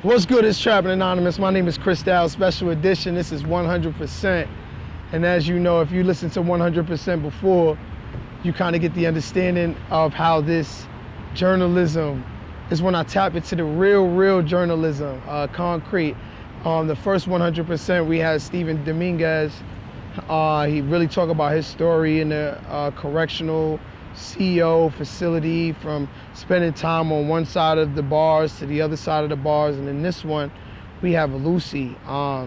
What's good? It's Trappin Anonymous. My name is Chris Dow, special edition. This is 100%. And as you know, if you listen to 100% before, you kind of get the understanding of how this journalism is when I tap into the real journalism, concrete. The first 100%, we had Stephen Dominguez. He really talked about his story in the correctional CEO facility, from spending time on one side of the bars to the other side of the bars. And in this one, we have Lucy. I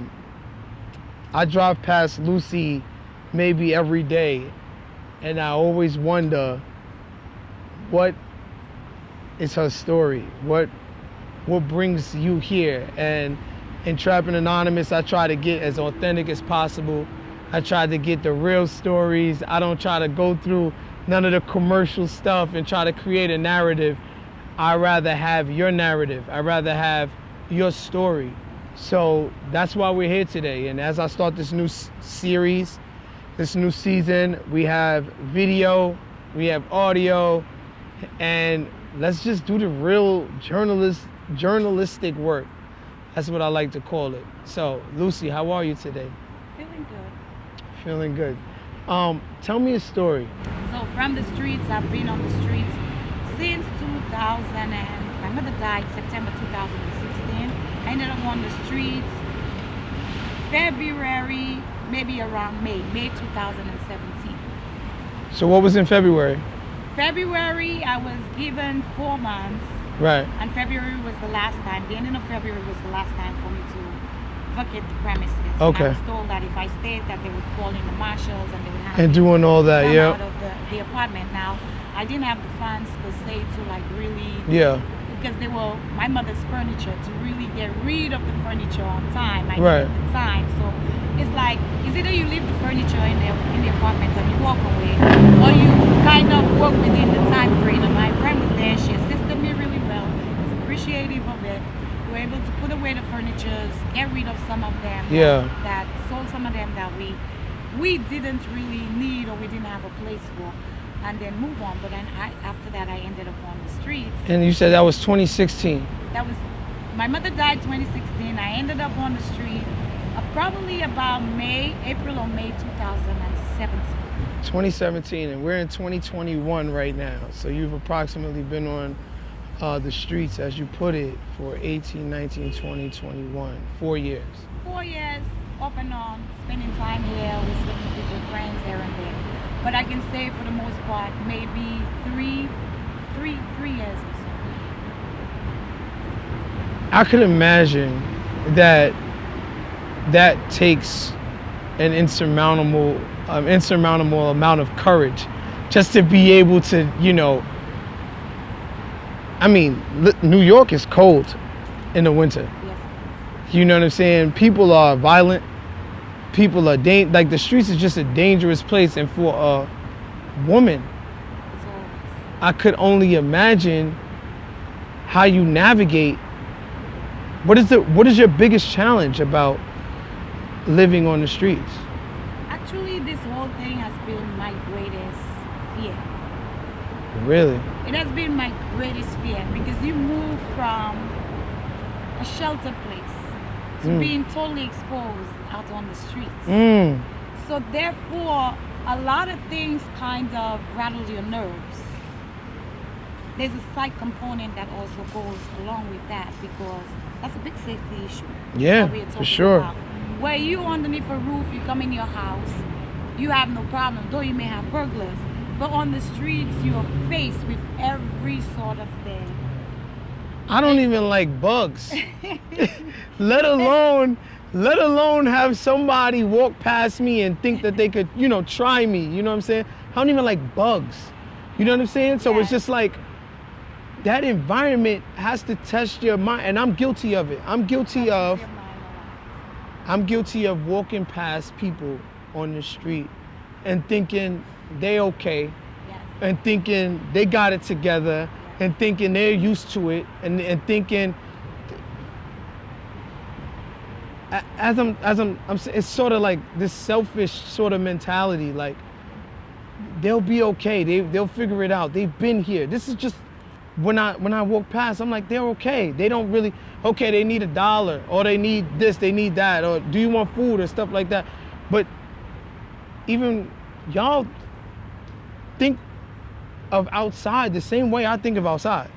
drive past Lucy maybe every day, and I always wonder, what is her story? What brings you here? And in Trappin Anonymous, I try to get as authentic as possible. I try to get the real stories. I don't try to go through none of the commercial stuff and try to create a narrative. I'd rather have your narrative. I'd rather have your story. So that's why we're here today. And as I start this new series, this new season, we have video, we have audio, and let's just do the real journalistic work. That's what I like to call it. So, Lucy, how are you today? Feeling good. Feeling good. Tell me a story. So from the streets, I've been on the streets since 2000, and my mother died September 2016. I ended up on the streets February, maybe around May 2017. So what was in February? February, I was given 4 months. Right. And February was the last time. The ending of February was the last time for me to vacate the premises. Okay. And I was told that if I stayed, that they would call in the marshals and they would have And doing all that, come yeah. out of the apartment. Now, I didn't have the funds per se to like really, Yeah. because they were my mother's furniture, to really get rid of the furniture on time. I Right. needed the time. So it's like, it's either you leave the furniture in the apartment and you walk away, or you kind of work within the time frame. And my friend was there, she assisted me really well, was appreciative of it. We were able to put away the furnitures, get rid of some of them, Yeah. that sold some of them that we didn't really need or we didn't have a place for, and then move on. But then after that, I ended up on the streets. And you said that was 2016. That was, my mother died 2016. I ended up on the street probably about April or May 2017. 2017, and we're in 2021 right now. So you've approximately been on the streets, as you put it, for 18, 19, 20, 21, 4 years. 4 years, off and on, spending time here with certain people, friends here and there. But I can say for the most part, maybe three years or so. I could imagine that takes an insurmountable amount of courage, just to be able to, I mean, New York is cold in the winter. Yes. You know what I'm saying? People are violent. People are like, the streets is just a dangerous place. And for a woman, I could only imagine how you navigate. What is your biggest challenge about living on the streets? Actually, this whole thing has been my greatest fear. Really? It has been my greatest fear, because you move from a shelter place to being totally exposed out on the streets. So therefore, a lot of things kind of rattle your nerves. There's a psych component that also goes along with that, because that's a big safety issue. Yeah, for sure. Where you underneath a roof, you come in your house, you have no problem, though you may have burglars. But on the streets, you are faced with every sort of thing. I don't even like bugs. let alone have somebody walk past me and think that they could, try me. You know what I'm saying? I don't even like bugs. You know what I'm saying? So It's just like, that environment has to test your mind, and I'm guilty of it. I'm guilty of walking past people on the street and thinking they okay, and thinking they got it together, and thinking they're used to it, and thinking, as I'm it's sort of like this selfish sort of mentality, like they'll be okay, they'll figure it out, they've been here. This is just when I walk past, I'm like, they're okay. They don't really, okay, they need $1 or they need this, they need that, or do you want food or stuff like that. But even y'all think of outside the same way I think of outside.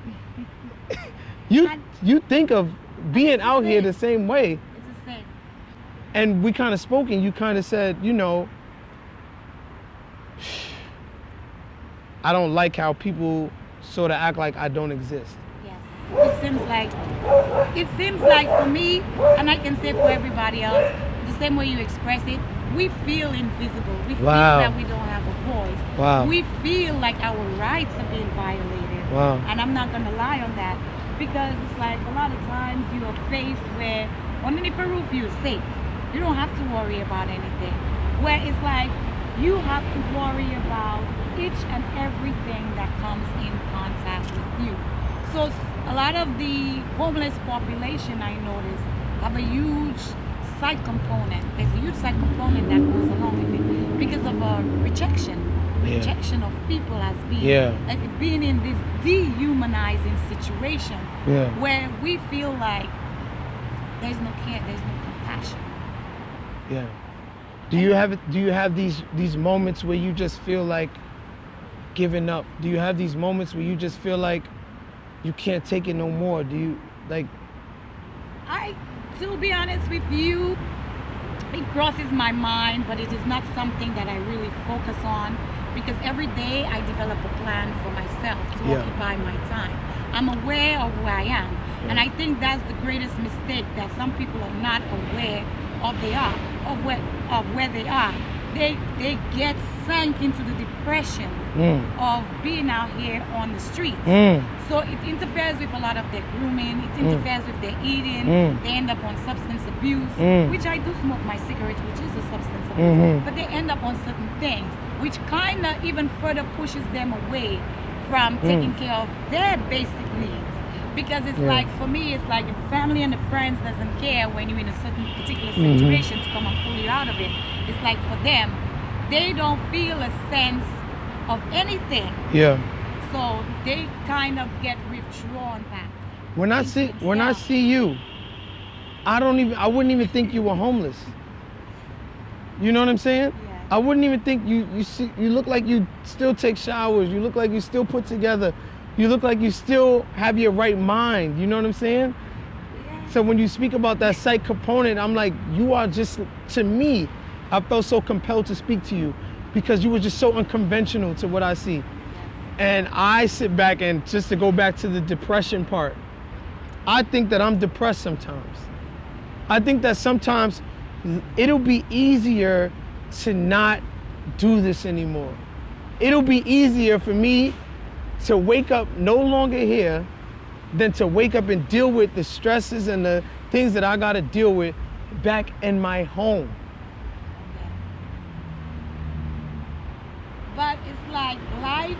You think of being out here the same way. It's the same. And we kind of spoke and you kind of said, you know, I don't like how people sort of act like I don't exist. Yes. It seems like for me, and I can say for everybody else, the same way you express it, we feel invisible. We feel that we don't have a voice. Wow. We feel like our rights are being violated. Wow. And I'm not gonna lie on that, because it's like a lot of times you are faced where underneath a roof you're safe. You don't have to worry about anything. Where it's like you have to worry about each and everything that comes in contact with you. So a lot of the homeless population, I notice, have a huge side component. There's a huge side component that goes along with it because of rejection. Rejection of people as being in this dehumanizing situation where we feel like there's no care, there's no compassion. Yeah. Do you have these moments where you just feel like giving up? Do you have these moments where you just feel like you can't take it no more? Do you like? To be honest with you, it crosses my mind, but it is not something that I really focus on, because every day I develop a plan for myself to occupy my time. I'm aware of who I am, and I think that's the greatest mistake, that some people are not aware of where they are. They get sunk into the depression of being out here on the streets. So it interferes with a lot of their grooming, it interferes with their eating, they end up on substance abuse, which I do smoke my cigarette, which is a substance abuse, but they end up on certain things, which kind of even further pushes them away from taking care of their basic needs. Because it's like, for me, it's like if family and the friends doesn't care when you're in a certain particular situation to come and pull you out of it. It's like for them, they don't feel a sense of anything. Yeah. So they kind of get withdrawn back. When I see you, I wouldn't even think you were homeless. You know what I'm saying? Yeah. I wouldn't even think you look like you still take showers. You look like you still put together. You look like you still have your right mind. You know what I'm saying? Yeah. So when you speak about that psych component, I'm like, you are just, to me, I felt so compelled to speak to you because you were just so unconventional to what I see. Yes. And I sit back, and just to go back to the depression part, I think that I'm depressed sometimes. I think that sometimes it'll be easier to not do this anymore. It'll be easier for me to wake up no longer here than to wake up and deal with the stresses and the things that I gotta deal with back in my home. Okay. But it's like life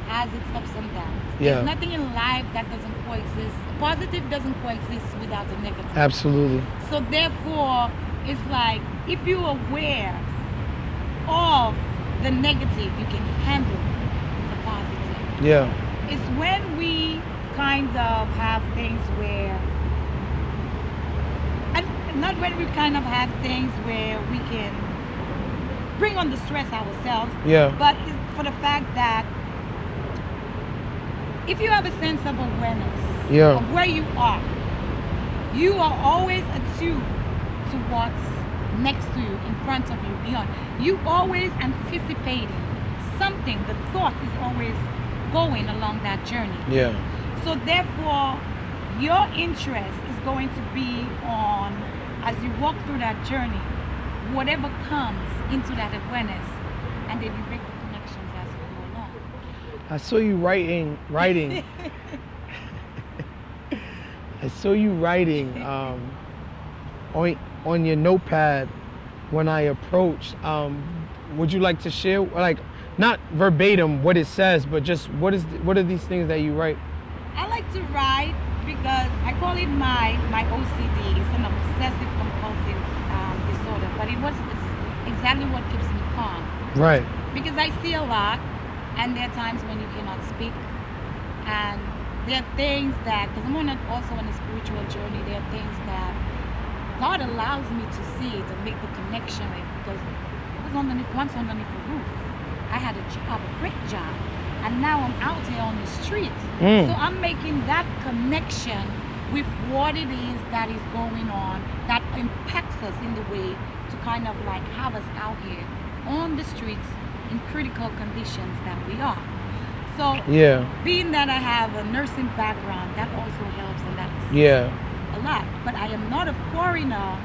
has its ups and downs. Yeah. There's nothing in life that doesn't coexist. A positive doesn't coexist without a negative. Absolutely. So therefore, it's like if you're aware of the negative, you can handle the positive. Yeah. It's when we kind of have things where, and not when we kind of have things where we can bring on the stress ourselves, but it's for the fact that if you have a sense of awareness of where you are always attuned to what's next to you, in front of you, beyond. You always anticipating something. The thought is always going along that journey. Yeah. So therefore, your interest is going to be on, as you walk through that journey, whatever comes into that awareness, and then you make the connections as you go along. I saw you writing. I saw you writing on your notepad when I approached. Would you like to share, like, not verbatim what it says, but just what are these things that you write? I like to write because I call it my OCD. It's an obsessive compulsive disorder, but it's exactly what keeps me calm. Right. Because I see a lot, and there are times when you cannot speak, and there are things that, because I'm also on a spiritual journey, there are things that God allows me to see to make the connection with, because I was once underneath a roof. I had a job, a great job, and now I'm out here on the streets. So I'm making that connection with what it is that is going on that impacts us in the way to kind of like have us out here on the streets in critical conditions that we are. So being that I have a nursing background, that also helps, and that's a lot. But I am not a foreigner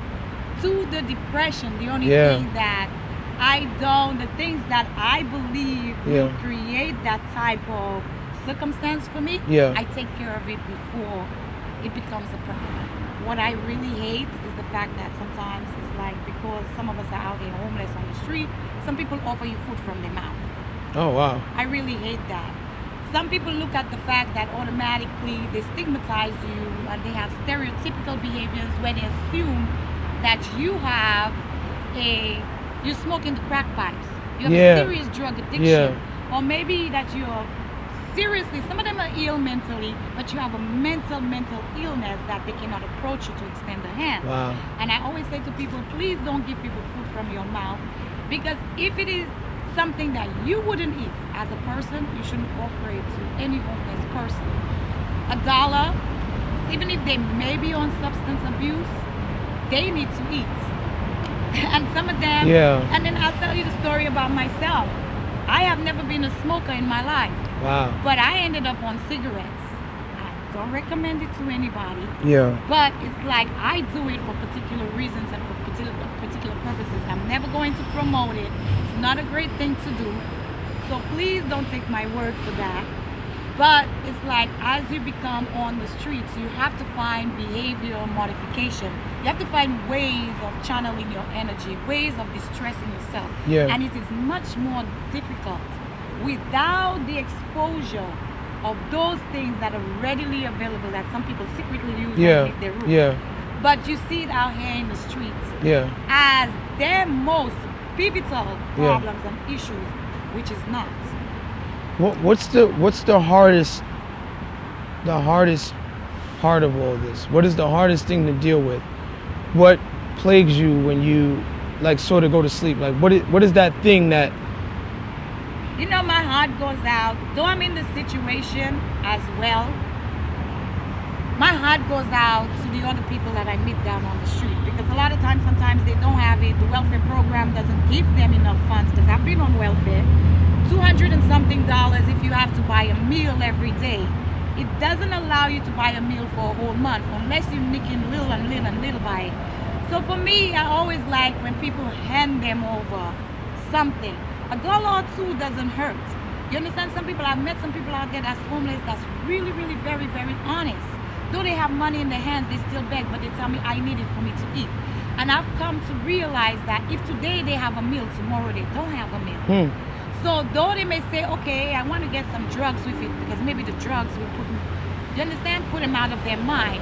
to the depression. The only thing that the things that I believe will create that type of circumstance for me, I take care of it before it becomes a problem. What I really hate is the fact that sometimes it's like, because some of us are out here homeless on the street, some people offer you food from their mouth. Oh, wow. I really hate that. Some people look at the fact that automatically they stigmatize you and they have stereotypical behaviors where they assume that you're smoking the crack pipes, you have a serious drug addiction, or maybe that you're seriously, some of them are ill mentally, but you have a mental illness that they cannot approach you to extend a hand. Wow. And I always say to people, please don't give people food from your mouth, because if it is something that you wouldn't eat as a person, you shouldn't offer it to any homeless person. $1, even if they may be on substance abuse, they need to eat. And some of them, and then I'll tell you the story about myself. I have never been a smoker in my life. Wow. But I ended up on cigarettes. I don't recommend it to anybody. But it's like I do it for particular reasons and for particular purposes. I'm never going to promote it. It's not a great thing to do. So please don't take my word for that. But it's like, as you become on the streets, you have to find behavioral modification. You have to find ways of channeling your energy, ways of distressing yourself. And it is much more difficult without the exposure of those things that are readily available that some people secretly use underneath their roof. But you see it out here in the streets as their most pivotal problems and issues, which is not. What's the hardest part of all this? What is the hardest thing to deal with? What plagues you when you like sort of go to sleep? Like what is that thing that, you know, my heart goes out, though I'm in the situation as well, my heart goes out to the other people that I meet down on the street, because a lot of times, sometimes they don't have it. The welfare program doesn't give them enough funds, because I've been on welfare. $200 and something if you have to buy a meal every day. It doesn't allow you to buy a meal for a whole month unless you're nicking little and little and little by it. So for me, I always like when people hand them over something. $1 or $2 doesn't hurt. You understand? I've met some people out there that's homeless, that's really, really very, very honest. Though they have money in their hands, they still beg, but they tell me I need it for me to eat. And I've come to realize that if today they have a meal, tomorrow they don't have a meal. So though they may say, okay, I want to get some drugs with it, because maybe the drugs will put them out of their mind.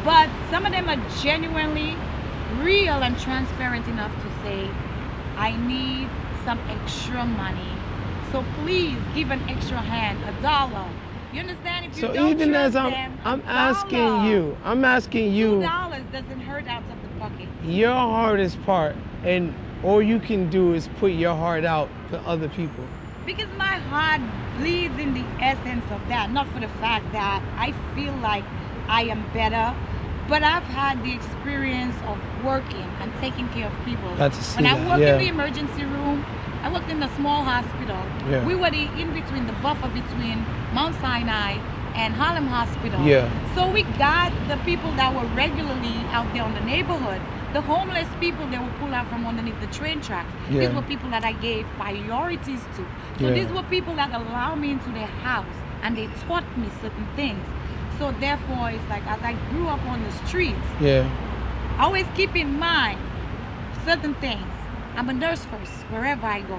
But some of them are genuinely real and transparent enough to say, I need some extra money. So please give an extra hand, $1. You understand? If you so don't even trust as them, I'm asking you, $2 doesn't hurt out of the pocket. Your hardest part, and all you can do is put your heart out for other people. Because my heart bleeds in the essence of that, not for the fact that I feel like I am better, but I've had the experience of working and taking care of people. When I worked in the emergency room, I worked in a small hospital. We were in between, the buffer between Mount Sinai and Harlem Hospital. So we got the people that were regularly out there in the neighborhood. The homeless people they would pull out from underneath the train tracks. These were people that I gave priorities to. So these were people that allowed me into their house and they taught me certain things. So therefore, it's like, as I grew up on the streets, I always keep in mind certain things. I'm a nurse first, wherever I go.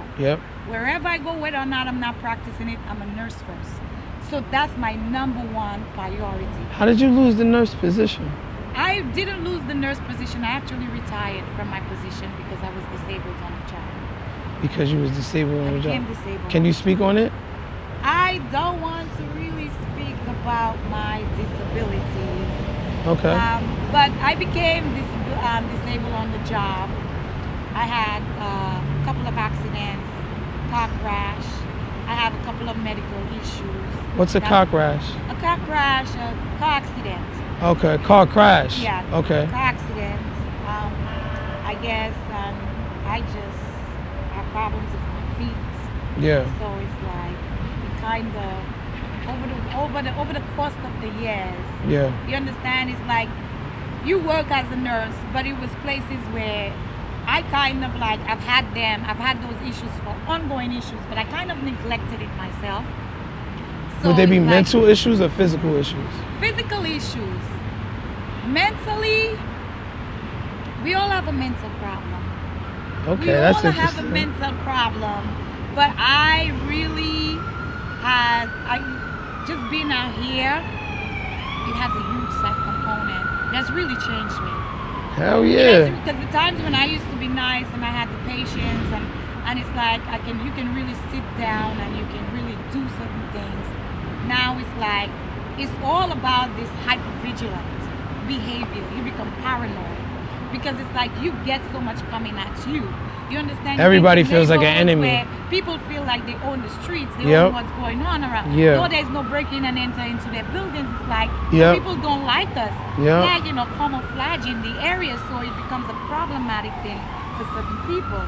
Wherever I go, whether or not I'm not practicing it, I'm a nurse first. So that's my #1 priority. How did you lose the nurse position? I didn't lose the nurse position. I actually retired from my position because I was disabled on the job. Because you was disabled on the job? I became disabled. Can you speak on it? I don't want to really speak about my disabilities. Okay. But I became disabled on the job. I had a couple of accidents, car crash. I have a couple of medical issues. What's a car crash? A car crash, a car accident. Okay, car crash. Yeah. Okay. Car accident. I guess I just have problems with my feet. Yeah. So it's like it kind of over the course of the years. Yeah. You understand? It's like you work as a nurse, but it was places where I kind of like I've had those issues for ongoing issues, but I kind of neglected it myself. So Would they be it's like mental issues or physical issues? physical issues? Mentally, we all have a mental problem. Okay, We that's all have a interesting. mental problem, but I really just being out here, it has a huge set component that's really changed me. Hell yeah. Because the times when I used to be nice and I had the patience and it's like you can really sit down and you can really do certain things. Now it's like it's all about this hypervigilant behavior. You become paranoid because it's like you get so much coming at you. You understand? You Everybody get to feels like an neighborhoods enemy. where people feel like they own the streets, they Yep. own what's going on around. Yeah. Though there's no breaking and enter into their buildings, it's like Yep. people don't like us. Yep. Like, camouflage in the area, so it becomes a problematic thing for certain people.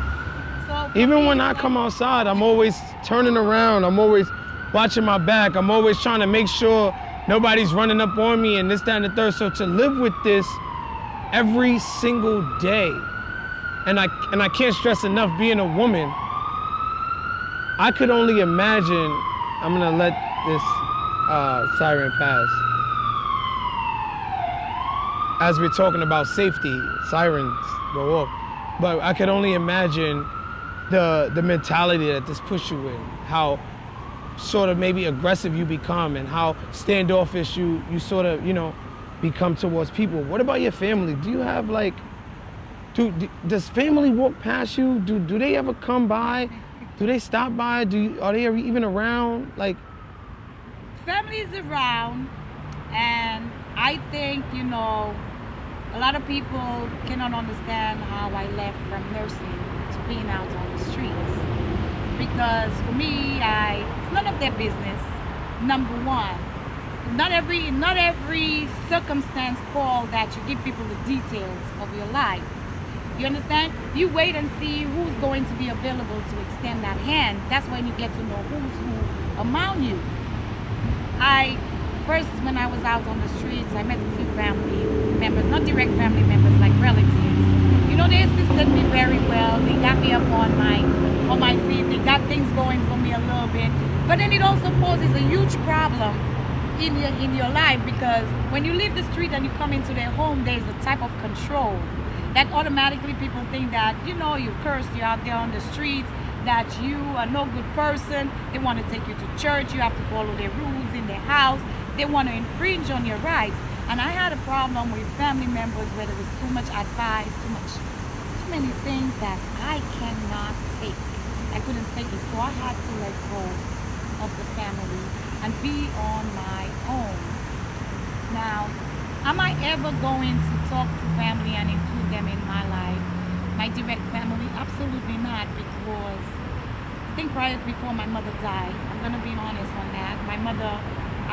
So for Even me, when it's I like- come outside, I'm always turning around. I'm always watching my back. I'm always trying to make sure nobody's running up on me and this, that, and the third. So to live with this every single day, and I can't stress enough, being a woman, I could only imagine. I'm gonna let this siren pass. As we're talking about safety, sirens go off. But I could only imagine the mentality that this puts you in, how sort of maybe aggressive you become and how standoffish you sort of, become towards people. What about your family? Do you have like, does family walk past you? Do they ever come by? Do they stop by? Are they even around? Like, family is around, and I think a lot of people cannot understand how I left from nursing to being out on the streets, because for me, it's none of their business. Number one, not every circumstance call that you give people the details of your life. You understand? You wait and see who's going to be available to extend that hand. That's when you get to know who's who among you. First, when I was out on the streets, I met a few family members, not direct family members, like relatives. They assisted me very well. They got me up on my feet. They got things going for me a little bit. But then it also poses a huge problem in your life, because when you leave the street and you come into their home, there's a type of control that automatically people think that you cursed, you're out there on the streets, that you are no good person. They want to take you to church, you have to follow their rules in their house. They want to infringe on your rights. And I had a problem with family members where there was too much advice, too many things that I cannot take. I couldn't take it, so I had to let go of the family and be on my own. Now, am I ever going to talk to family and include them in my life? My direct family? Absolutely not, because I think before my mother died, I'm going to be honest on that, my mother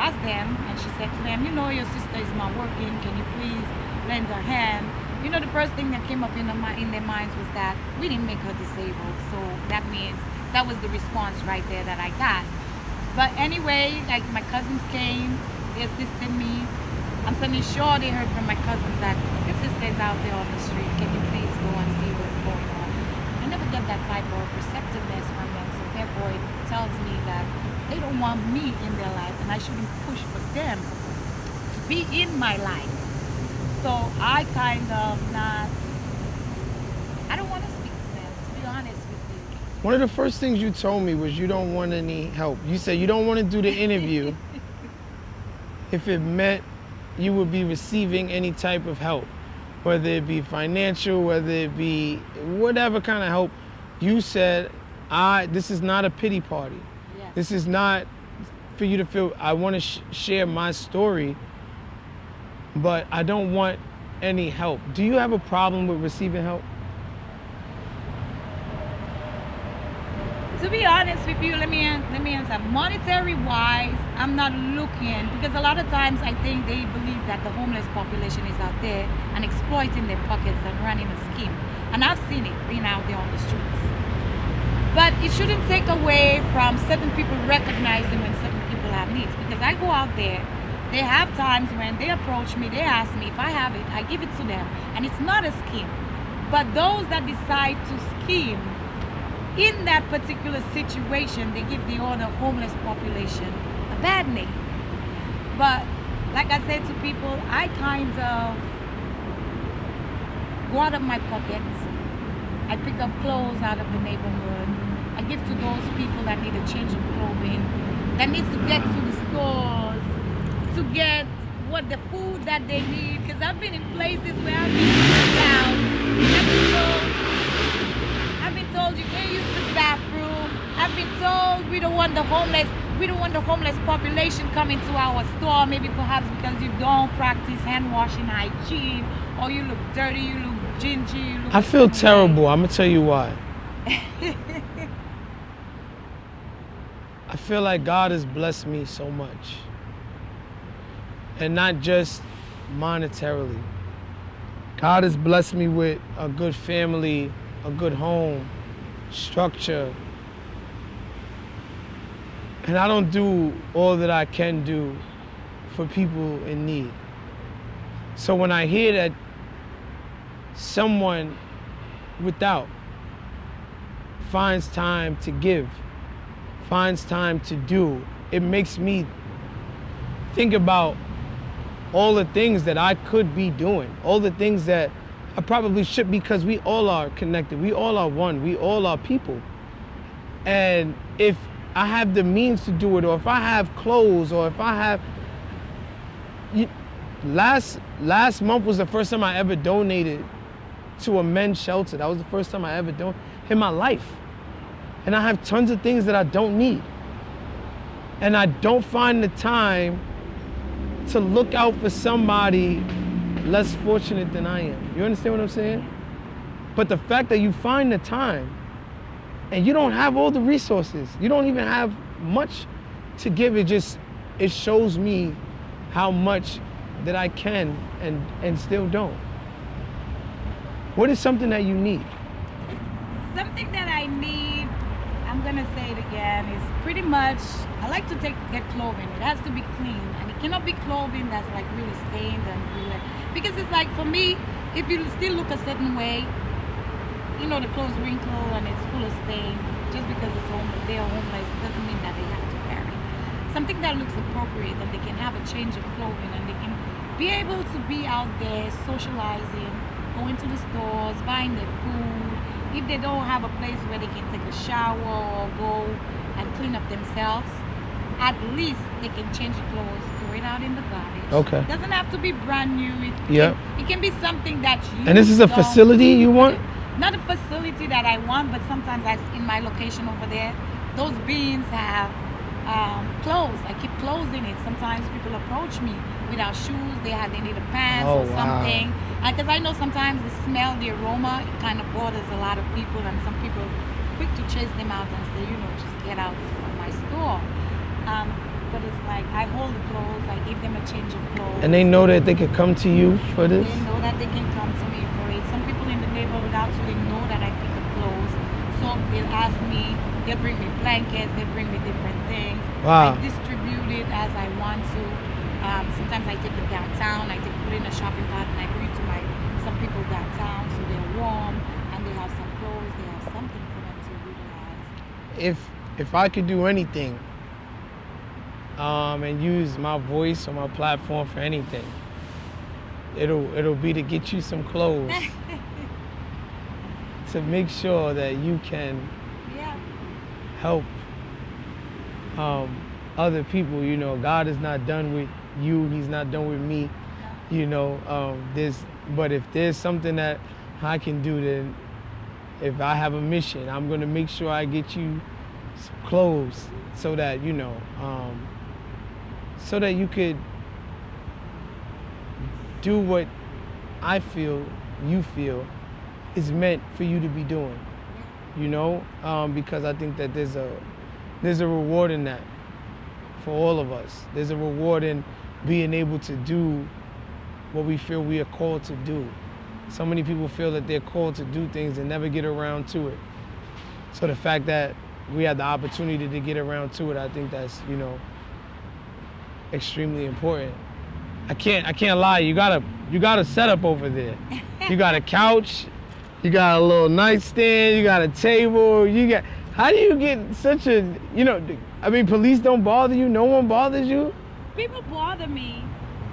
asked them and she said to them, your sister is not working, can you please lend a hand? The first thing that came up in their minds was that we didn't make her disabled, so that means that was the response right there that I got. But anyway, like my cousins came, they assisted me. I'm suddenly sure they heard from my cousins that your sister's out there on the street, can you please go and see what's going on? I never get that type of receptiveness from them, so therefore it tells me that they don't want me in their life and I shouldn't push for them to be in my life. So I don't want to speak to them, to be honest with you. one of the first things you told me was you don't want any help. You said you don't want to do the interview if it meant you would be receiving any type of help, whether it be financial, whether it be whatever kind of help. You said, this is not a pity party. Yes. This is not for you to feel, I want to share my story, but I don't want any help. Do you have a problem with receiving help? To be honest with you, let me answer. Monetary wise, I'm not looking, because a lot of times I think they believe that the homeless population is out there and exploiting their pockets and running a scheme. And I've seen it being out there on the streets. But it shouldn't take away from certain people recognizing when certain people have needs. Because I go out there, they have times when they approach me, they ask me if I have it, I give it to them. And it's not a scheme. But those that decide to scheme, in that particular situation, they give the other homeless population a bad name. But like I said to people, I kind of go out of my pockets. I pick up clothes out of the neighborhood. I give to those people that need a change of clothing, that needs to get to the stores, to get what the food that they need. Because I've been in places where I've been down. I've been told you can't use the bathroom. I've been told we don't want the homeless population coming to our store, maybe perhaps because you don't practice hand washing hygiene, or you look dirty, you look gingy, you look I feel terrible. I'm gonna tell you why. I feel like God has blessed me so much. And not just monetarily. God has blessed me with a good family, a good home, structure. And I don't do all that I can do for people in need. So when I hear that someone without finds time to give, finds time to do, it makes me think about all the things that I could be doing, all the things that I probably should, because we all are connected, we all are one, we all are people. And if I have the means to do it, or if I have clothes, or if I have, last month was the first time I ever donated to a men's shelter. That was the first time I ever donated in my life. And I have tons of things that I don't need. And I don't find the time to look out for somebody less fortunate than I am. You understand what I'm saying? But the fact that you find the time and you don't have all the resources, you don't even have much to give, it shows me how much that I can and still don't. What is something that you need? Something that I need, I'm gonna say it again, is pretty much, I like to get clothing. It has to be clean, and it cannot be clothing that's like really stained and really, because it's like, for me, if you still look a certain way, you know, the clothes wrinkle and it's full of stain, just because they are homeless doesn't mean that they have to carry. Something that looks appropriate, and they can have a change of clothing, and they can be able to be out there socializing, going to the stores, buying their food. If they don't have a place where they can take a shower or go and clean up themselves, at least they can change the clothes, throw it out in the garbage. Okay. It doesn't have to be brand new. It can be something that you And this is a facility you want? Not a facility that I want, but sometimes in my location over there, those bins have clothes. I keep clothes in it. Sometimes people approach me without shoes. They need a pants or something. Because I know sometimes the smell, the aroma, it kind of bothers a lot of people, and some people quick to chase them out and say, just get out of my store. But it's like, I hold the clothes, I give them a change of clothes. And they know that they can come to you for this? They know that they can come to me for it. Some people in the neighborhood actually know that I pick up clothes. So they'll ask me, they'll bring me blankets, they'll bring me different things. Wow. I distribute it as I want to. Sometimes I take it downtown, put it in a shopping cart, and I bring it to some people downtown, so they're warm, and they have some clothes, they have something for them to utilize. If I could do anything, and use my voice or my platform for anything, it'll be to get you some clothes. To make sure that you can help other people. God is not done with you, he's not done with me. But if there's something that I can do, then if I have a mission, I'm gonna make sure I get you some clothes so that so that you could do what I feel you feel is meant for you to be doing, you know, because I think that there's a reward in that for all of us. There's a reward in being able to do what we feel we are called to do. So many people feel that they're called to do things and never get around to it. So the fact that we had the opportunity to get around to it, I think that's, you know, extremely important. I can't lie, you got a setup over there. You got a couch, you got a little nightstand, you got a table, how do you get such a, you know, I mean, police don't bother you, no one bothers you? People bother me,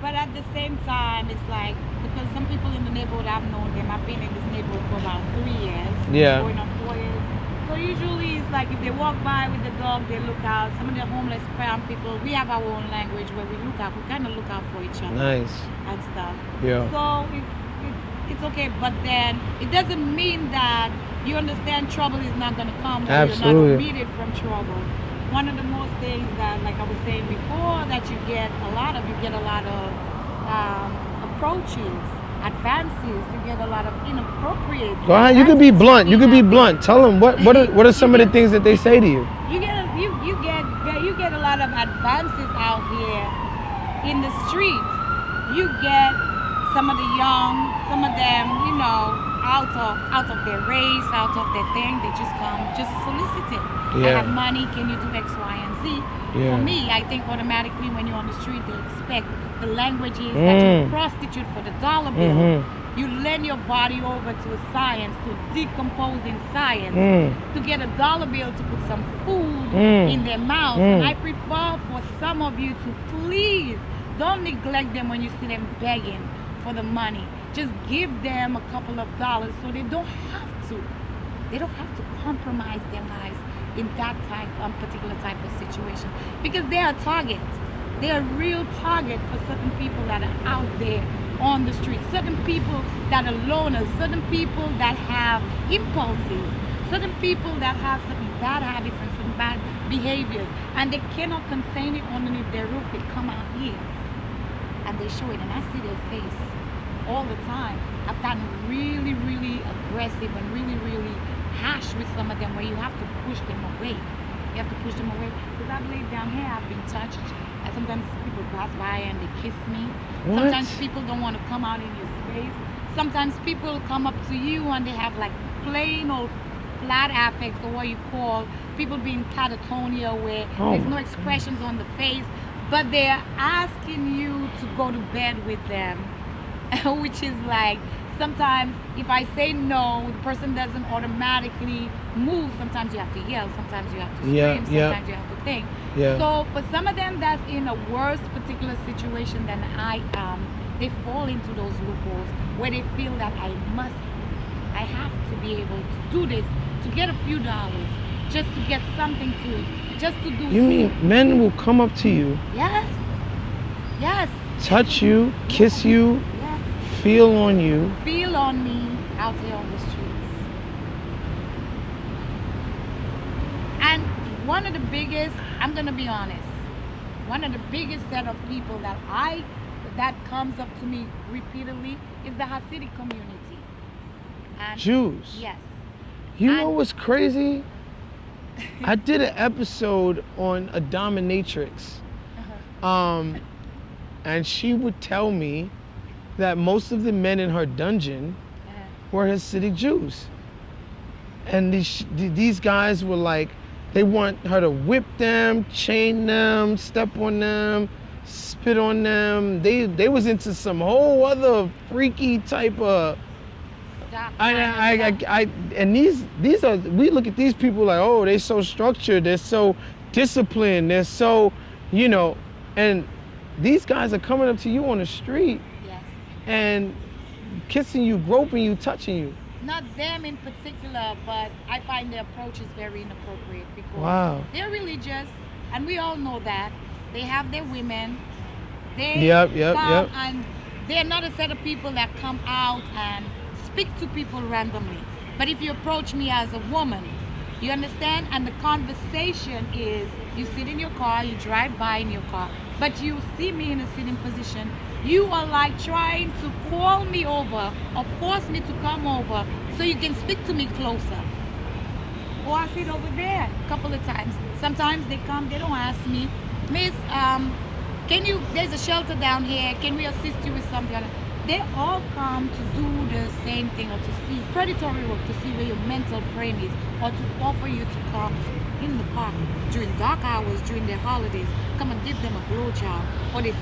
but at the same time, it's like, because some people in the neighborhood, I've known them, I've been in this neighborhood for about 3 years, Yeah. going on 4 years. So usually it's like if they walk by with the dog, they look out. Some of the homeless brown people, we have our own language where we look out, we kind of look out for each other. Nice. And stuff. Yeah. So it's okay, but then it doesn't mean that you understand trouble is not going to come, or Absolutely. you're not immediate from trouble. One of the most things that, like I was saying before, that you get a lot of approaches, advances. You get a lot of inappropriate. Go ahead, you could be blunt. You could be blunt. Tell them what are some of the things that they say to you? You get a lot of advances out here in the streets. You get some of the young, some of them, you know, out of their race, out of their thing. They just come, just soliciting. I have money. Can you do X, Y, and Z? Yeah. For me, I think automatically when you're on the street, they expect the languages that you're a prostitute for the dollar bill. You lend your body over to a science, to decomposing science, to get a dollar bill to put some food in their mouth. And I prefer for some of you to please don't neglect them when you see them begging for the money. Just give them a couple of dollars so they don't have to. They don't have to compromise their lives in that particular type of situation, because they are a target. They're a real target for certain people that are out there on the street, certain people that are loners, certain people that have impulses, certain people that have certain bad habits and some bad behaviors, and they cannot contain it underneath their roof. They come out here and they show it, and I see their face all the time. I've gotten really, really aggressive and really, really harsh with some of them, where you have to push them away. You have to push them away, because I've laid down here, I've been touched, and sometimes people pass by and they kiss me. What? Sometimes people don't want to come out in your space. Sometimes people come up to you and they have like plain old flat affects, or what you call people being catatonia, where there's no expressions on the face, but they're asking you to go to bed with them. Which is like, sometimes if I say no, the person doesn't automatically move. Sometimes you have to yell, sometimes you have to scream, sometimes you have to think. So for some of them that's in a worse particular situation than I am, they fall into those loopholes where they feel that I have to be able to do this, to get a few dollars, just to get something just to do. You mean men will come up to you? Yes. Yes. Touch you, kiss you, feel on you. Feel on me out here on the streets. And one of the biggest, I'm gonna be honest, one of the biggest set of people that comes up to me repeatedly is the Hasidic community. And Jews? Yes. You know what's crazy? I did an episode on a dominatrix. And she would tell me that most of the men in her dungeon were Hasidic Jews. And these guys were like, they want her to whip them, chain them, step on them, spit on them. They was into some whole other freaky type of. And these are, we look at these people like, oh, they're so structured, they're so disciplined, they're so, you know, and these guys are coming up to you on the street and kissing you, groping you, touching you. Not them in particular, but I find their approach is very inappropriate, because they're religious, and we all know that. They have their women. They come and they're not a set of people that come out and speak to people randomly. But if you approach me as a woman, you understand? And the conversation is, you sit in your car, you drive by in your car, but you see me in a sitting position, you are like trying to call me over or force me to come over so you can speak to me closer. Or I sit over there a couple of times. Sometimes they come, they don't ask me, Miss, there's a shelter down here, can we assist you with something? They all come to do the same thing, or to see predatory work, to see where your mental frame is, or to offer you to come in the park during dark hours, during their holidays, come and give them a blowjob, or they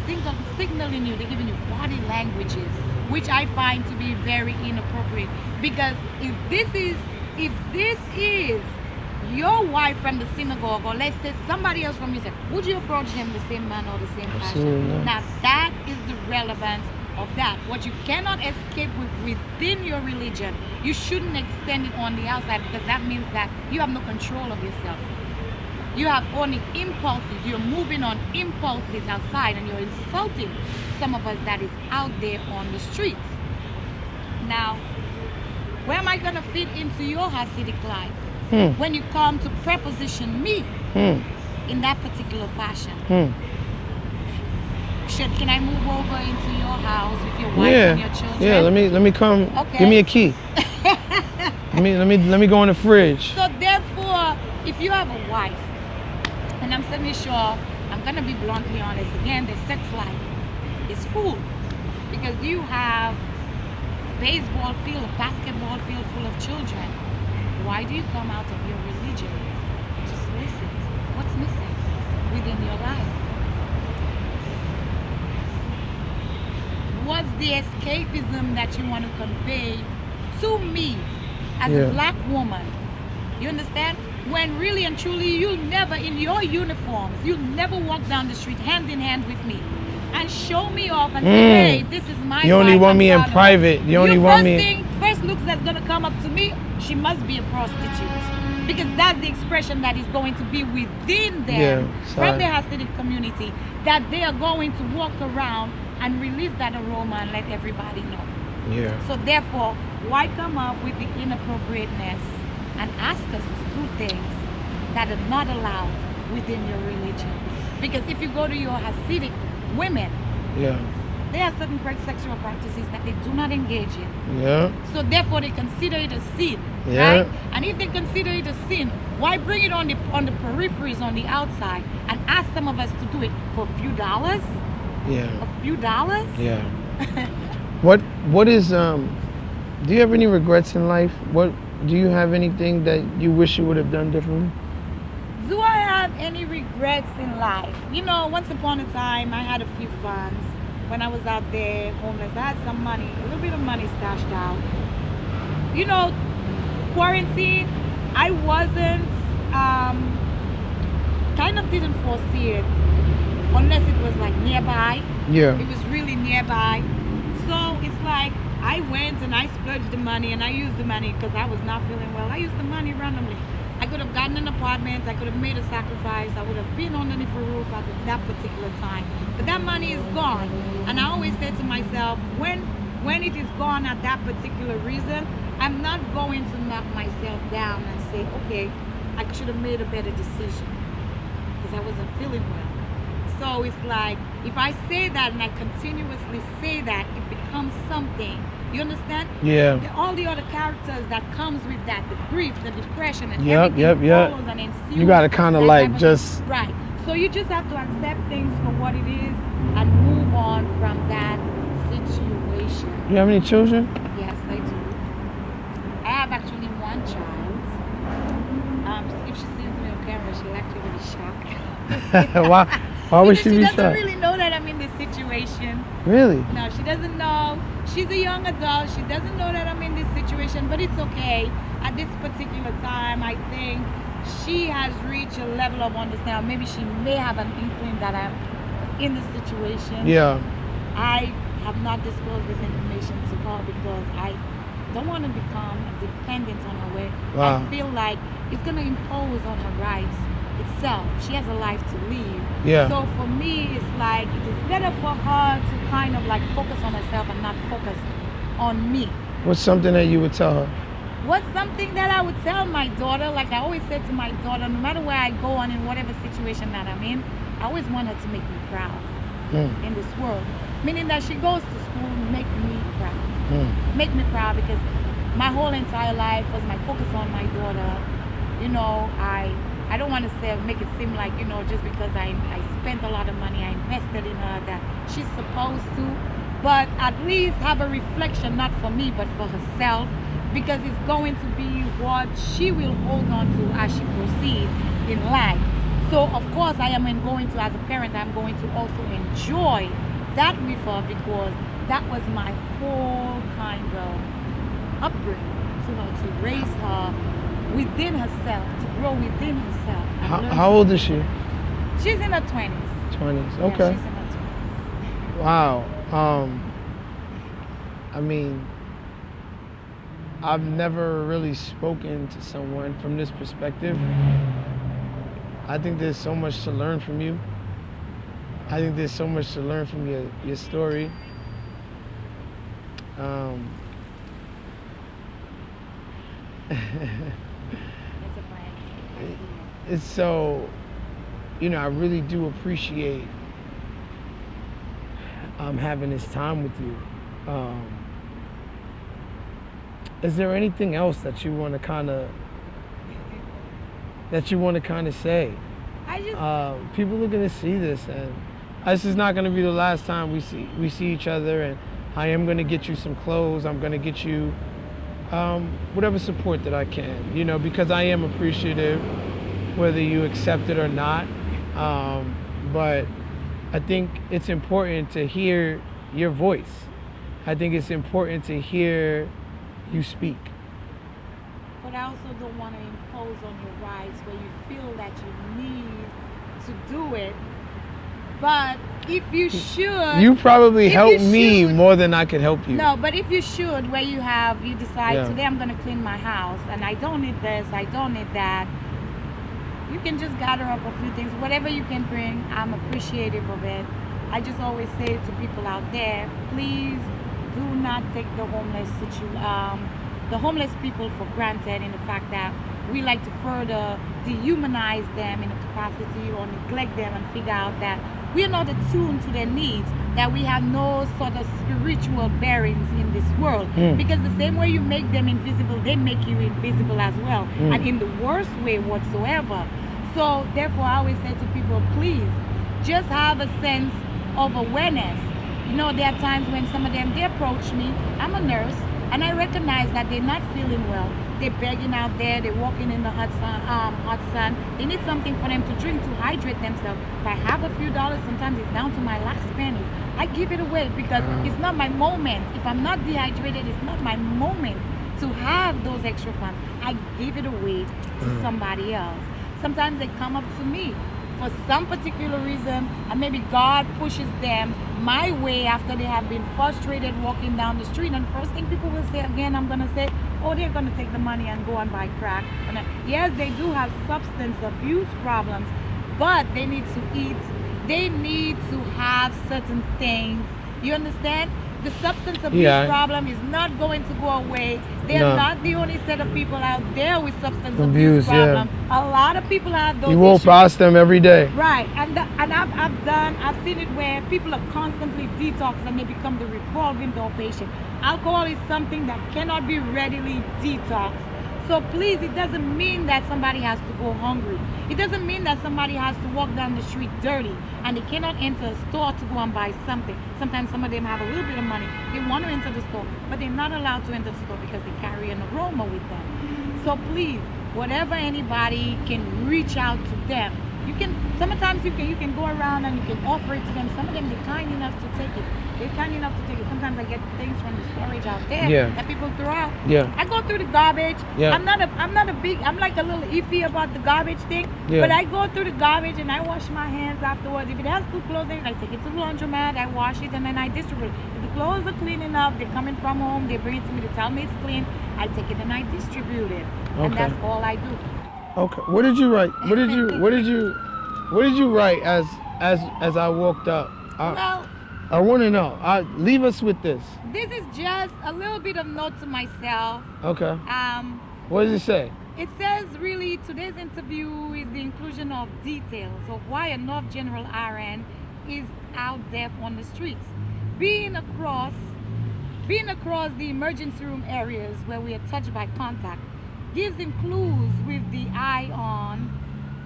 signaling you, they're giving you body languages, which I find to be very inappropriate. Because if this is your wife from the synagogue, or let's say somebody else from your side, would you approach him the same manner or the same fashion? Now that is the relevance of that. What you cannot escape within your religion, you shouldn't extend it on the outside, because that means that you have no control of yourself. You have only impulses. You're moving on impulses outside, and you're insulting some of us that is out there on the streets. Now, where am I going to fit into your Hasidic life when you come to preposition me in that particular fashion? Can I move over into your house with your wife and your children? Yeah, let me come. Okay. Give me a key. let me go in the fridge. So therefore, if you have a wife, and I'm certainly sure, I'm gonna be bluntly honest again, the sex life is full, because you have a baseball field, a basketball field full of children. Why do you come out of your religion to solicit? What's missing within your life? What's the escapism that you want to convey to me as a black woman? You understand? When really and truly, you'll never, in your uniforms, you'll never walk down the street hand in hand with me and show me off and say, hey, this is my wife. You only want me in private. You only want me. First looks that's going to come up to me, she must be a prostitute. Because that's the expression that is going to be within them, from the Hasidic community, that they are going to walk around and release that aroma and let everybody know. Yeah. So therefore, why come up with the inappropriateness and ask us to do things that are not allowed within your religion? Because if you go to your Hasidic women, there are certain sexual practices that they do not engage in. Yeah. So therefore, they consider it a sin, right? And if they consider it a sin, why bring it on the peripheries, on the outside, and ask some of us to do it for a few dollars? Yeah. A few dollars? Yeah. What is do you have any regrets in life? Do you have anything that you wish you would have done differently? Do I have any regrets in life? You know, once upon a time, I had a few funds. When I was out there homeless, I had some money, a little bit of money stashed out. You know, quarantine, I wasn't, kind of didn't foresee it, unless it was like nearby. Yeah. It was really nearby. So it's like, I went and I splurged the money, and I used the money because I was not feeling well. I used the money randomly. I could have gotten an apartment, I could have made a sacrifice, I would have been underneath a roof at that particular time. But that money is gone. And I always said to myself, when it is gone at that particular reason, I'm not going to knock myself down and say, okay, I should have made a better decision, because I wasn't feeling well. So it's like, if I say that and I continuously say that, it becomes something. You understand? Yeah. All the other characters that comes with that, the grief, the depression, and everything follows and ensues. You gotta kind of like just... Right. So you just have to accept things for what it is and move on from that situation. You have any children? Yes, I do. I have actually one child. If she sees me on camera, she'll actually be shocked. Why would she be shocked? She doesn't really know that I'm in this situation. Really? No, she doesn't know. She's a young adult. She doesn't know that I'm in this situation, but it's okay. At this particular time, I think she has reached a level of understanding. Maybe she may have an inkling that I'm in this situation. Yeah. I have not disclosed this information to her because I don't want to become dependent on her way. Wow. I feel like it's going to impose on her rights itself. She has a life to live. Yeah. So for me, it's like it is better for her to kind of like focus on herself and not focus on me. What's something that you would tell her? What's something that I would tell my daughter? Like I always said to my daughter, no matter where I go on in whatever situation that I'm in, I always want her to make me proud in this world. Meaning that she goes to school, make me proud. Make me proud, because my whole entire life was my focus on my daughter. You know, I don't want to say, make it seem like, you know, just because I spent a lot of money, I invested in her, that she's supposed to. But at least have a reflection, not for me, but for herself, because it's going to be what she will hold on to as she proceeds in life. So of course I am going to, as a parent, I'm going to also enjoy that with her, because that was my whole kind of upbringing, to her, to raise her within herself, to grow within herself. How old is she? She's in her 20s. 20s, Yeah, okay. she's in her 20s. Wow. I mean, I've never really spoken to someone from this perspective. I think there's so much to learn from you. I think there's so much to learn from your story. It's so, you know, I really do appreciate having this time with you. Is there anything else that you want to kind of say? People are gonna see this, and this is not gonna be the last time we see each other. And I am gonna get you some clothes. I'm gonna get you whatever support that I can. You know, because I am appreciative, whether you accept it or not. But I think it's important to hear your voice. I think it's important to hear you speak. But I also don't want to impose on your rights where you feel that you need to do it. But if you should... You probably help me more than I could help you. No, but if you should, where you decide, today I'm going to clean my house and I don't need this, I don't need that. You can just gather up a few things, whatever you can bring. I'm appreciative of it. I just always say to people out there, please do not take the homeless people for granted, in the fact that we like to further dehumanize them in a capacity or neglect them and figure out that we're not attuned to their needs, that we have no sort of spiritual bearings in this world. Because the same way you make them invisible, they make you invisible as well, and in the worst way whatsoever. So therefore I always say to people, please just have a sense of awareness. You know, there are times when some of them, they approach me, I'm a nurse, and I recognize that they're not feeling well. They're begging out there, they're walking in the hot sun. They need something for them to drink to hydrate themselves. If I have a few dollars, sometimes it's down to my last penny. I give it away because it's not my moment. If I'm not dehydrated, it's not my moment to have those extra funds. I give it away to somebody else. Sometimes they come up to me for some particular reason, and maybe God pushes them my way after they have been frustrated walking down the street. And first thing people will say, again, I'm going to say, oh, they're going to take the money and go and buy crack. And yes, they do have substance abuse problems, but they need to eat. They need to have certain things. You understand? The substance abuse problem is not going to go away. They're not the only set of people out there with substance abuse problem. A lot of people have those You walk past them every day. Right, and I've seen it where people are constantly detoxed and they become the revolving door patient. Alcohol is something that cannot be readily detoxed. So please, it doesn't mean that somebody has to go hungry. It doesn't mean that somebody has to walk down the street dirty and they cannot enter a store to go and buy something. Sometimes some of them have a little bit of money. They want to enter the store, but they're not allowed to enter the store because they carry an aroma with them. So please, whatever anybody can reach out to them. Sometimes you can go around and you can offer it to them. Some of them, they're kind enough to take it. Sometimes I get things from the storage out there that people throw out. I go through the garbage. I'm like a little iffy about the garbage thing. But I go through the garbage and I wash my hands afterwards. If it has good clothes in it, I take it to the laundromat, I wash it, and then I distribute it. If the clothes are clean enough, they're coming from home, they bring it to me, they tell me it's clean, I take it and I distribute it. And that's all I do. Okay. What did you write? What did you write as I walked up? I want to know. Leave us with this. This is just a little bit of note to myself. Okay. What does it say? It says really today's interview is the inclusion of details of why a North General RN is out there on the streets. Being across the emergency room areas where we are touched by contact gives him clues with the eye on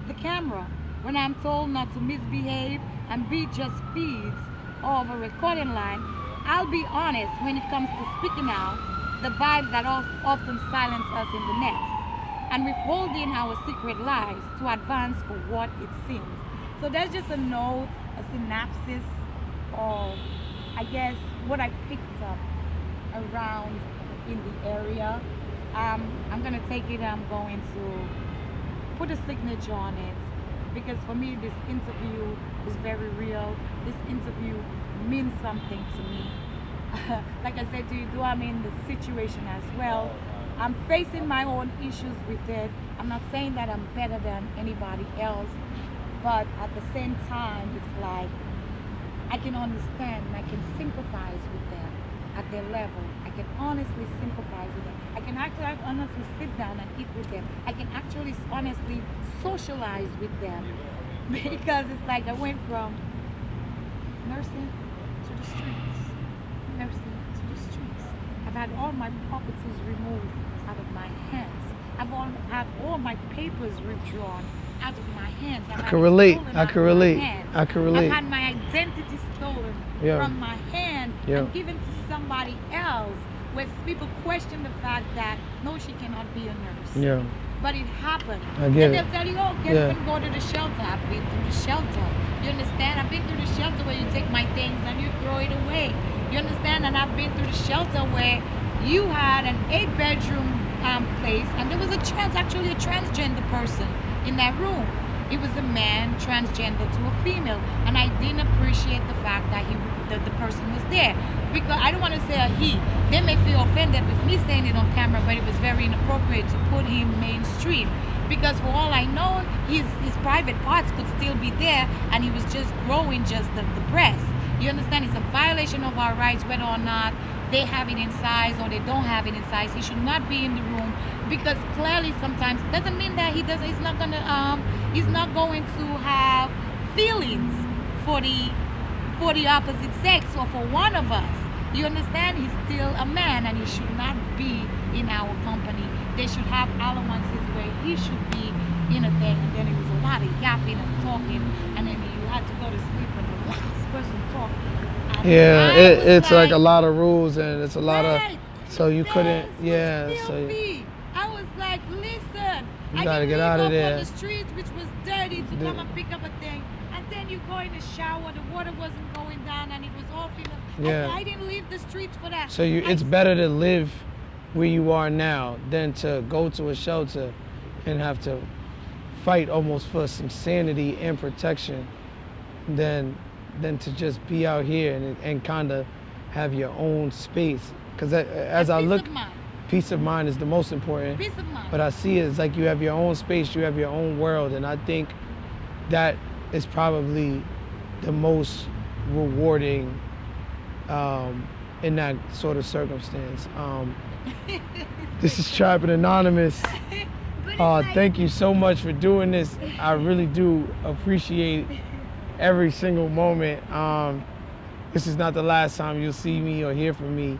the camera. When I'm told not to misbehave and be just feeds of a recording line, I'll be honest when it comes to speaking out, the vibes that often silence us in the nest, and withholding our secret lives to advance for what it seems. So there's just a note, a synopsis of, I guess, what I picked up around in the area. I'm gonna take it, I'm going to put a signature on it, because for me this interview is very real. This interview means something to me. Like I said to you, though I'm in the situation as well, I'm facing my own issues with it. I'm not saying that I'm better than anybody else, but at the same time, it's like I can understand and I can sympathize with them at their level. I can honestly sympathize with them. I can actually honestly sit down and eat with them. I can actually honestly socialize with them, because it's like I went from nursing to the streets, nursing to the streets. I've had all my properties removed out of my hands. I've had all my papers withdrawn out of my hands. I can relate. I've had my identity stolen Yeah. from my hand Yeah. and given to somebody else, where people question the fact that no, she cannot be a nurse. Yeah. But it happened. I get And it. they'll tell you, oh, get up and go to the shelter. I've been through the shelter. You understand? I've been through the shelter where you take my things and you throw it away. You understand? And I've been through the shelter where you had an 8-bedroom place, and there was a transgender person in that room. It was a man transgender to a female, and I didn't appreciate the fact that the person was there, because I don't want to say a he. They may feel offended with me saying it on camera, but it was very inappropriate to put him mainstream, because for all I know, his private parts could still be there, and he was just growing just the breast. You understand? It's a violation of our rights, whether or not they have it in size or they don't have it in size. He should not be in the room, because clearly sometimes it doesn't mean that he's not going to have feelings for the opposite sex or for one of us. You understand? He's still a man, and he should not be in our company. They should have allowances where he should be in a thing, and then it was a lot of yapping and talking, and then you had to go to sleep when the last person talked. And Yeah, I was it's like a lot of rules, and it's a lot right, of, so you couldn't, this yeah, was so filthy. I was like, listen, You I gotta can get leave out of up there. on the streets, which was dirty, to come and pick up a thing, and then you go in the shower, the water wasn't going down, and it was all filled up. Yeah. I didn't leave the streets for that. so it's better to live where you are now than to go to a shelter and have to fight almost for some sanity and protection than to just be out here and kind of have your own space. Because as I look, peace of mind is the most important. Peace of mind. But I see it as like you have your own space, you have your own world, and I think that is probably the most rewarding in that sort of circumstance. This is Trappin Anonymous. Thank you so much for doing this. I really do appreciate every single moment. This is not the last time you'll see me or hear from me,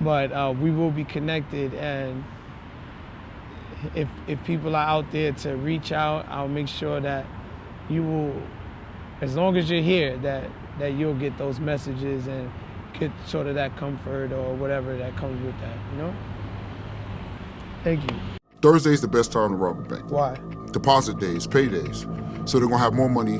but we will be connected, and if people are out there to reach out, I'll make sure that you will, as long as you're here, that you'll get those messages and get sort of that comfort or whatever that comes with that, you know? Thank you. Thursday's the best time to rob a bank. Why? Deposit days, paydays. So they're gonna have more money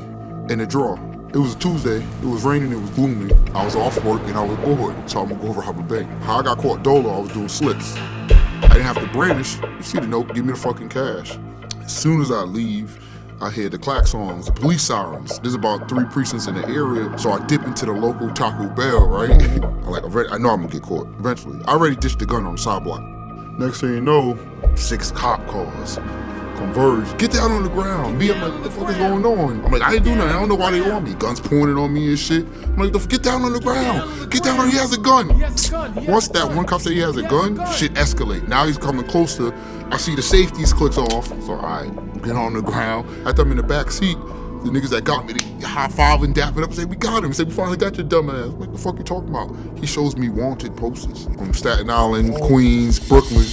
in the drawer. It was a Tuesday, it was raining, it was gloomy. I was off work and I was bored, so I'm gonna go over and rob a bank. How I got caught dolo, I was doing slips. I didn't have to brandish. You see the note, give me the fucking cash. As soon as I leave, I hear the klaxons, the police sirens. There's about 3 precincts in the area, so I dip into the local Taco Bell, right? I know I'm gonna get caught eventually. I already ditched the gun on the side block. Next thing you know, 6 cop cars. converge. Get down on the ground. Me, I'm like, what the fuck is going on? I'm like, I ain't do nothing. I don't know why they on me. Guns pointed on me and shit. I'm like, get down on the ground. Get down on, he has a gun. Once that one cop said he has a gun, shit escalate. Now he's coming closer. I see the safeties clicks off. So I get on the ground. After I'm in the back seat, the niggas that got me, they high-five and dap it up and say, we got him. Say, we finally got your dumb ass. I'm like, what the fuck you talking about? He shows me wanted posters from Staten Island, Queens, Brooklyn.